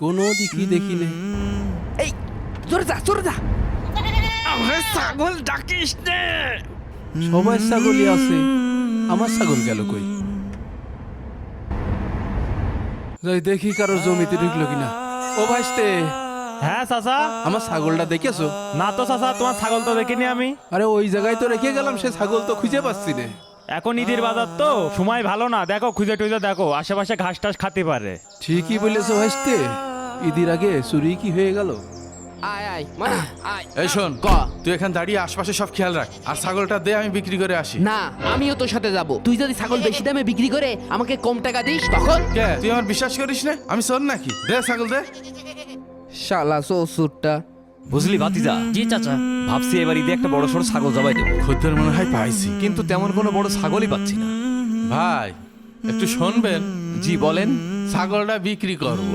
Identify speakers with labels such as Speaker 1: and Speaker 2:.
Speaker 1: কোনো দিকই দেখি নে।
Speaker 2: এই জোরে যা জোরে যা।
Speaker 3: আমার ছাগল ডাকিস নে।
Speaker 1: সবার ছাগলই আছে, আমার ছাগল গেল কই? যাই দেখি কারো জমিতে ঢুকলো কিনা। ও ভাইস্তে,
Speaker 3: হ্যাঁ চাচা।
Speaker 1: আমার ছাগলটা দেখেছো?
Speaker 3: না তো চাচা, তোমার ছাগল তো দেখিনি আমি।
Speaker 1: আরে ওই জায়গায় তো রেখে গেলাম, সে ছাগল তো খুঁজে পাচ্ছি না।
Speaker 3: এখন ঈদের বাজার তো, সময় ভালো না। দেখো খুঁজে টুজে দেখো, আশেপাশে ঘাস টাস খাতে পারে।
Speaker 1: ঠিকই বলেছো ভাইস্তে, ঈদের আগে চুরি কি হয়ে গেল?
Speaker 2: আয় আয় মানে আয়।
Speaker 4: এই শোন,
Speaker 2: ক।
Speaker 4: তুই এখান দাঁড়িয়ে আশপাশে সব খেয়াল রাখ, আর ছাগলটা দে, আমি বিক্রি করে আসি।
Speaker 2: না, আমিও তোর সাথে যাব। তুই যদি ছাগল বেশি দামে বিক্রি করে আমাকে কম টাকা দিস তখন?
Speaker 4: কে, তুই আমার বিশ্বাস করিস না? আমি শোন নাকি? দে ছাগল দে।
Speaker 2: শালা শ্বশুরটা।
Speaker 5: বুঝলি ভাতিজা?
Speaker 6: জি চাচা।
Speaker 5: ভাবছি এবার ঈদে একটা বড় সড়ো ছাগল জবাই দেবো,
Speaker 4: খদ্দের মনে হয় পাইছি।
Speaker 5: কিন্তু তেমন কোনো বড় ছাগলই পাচ্ছি না।
Speaker 4: ভাই একটু শুনবেন?
Speaker 5: জি বলেন।
Speaker 4: ছাগলটা বিক্রি করব,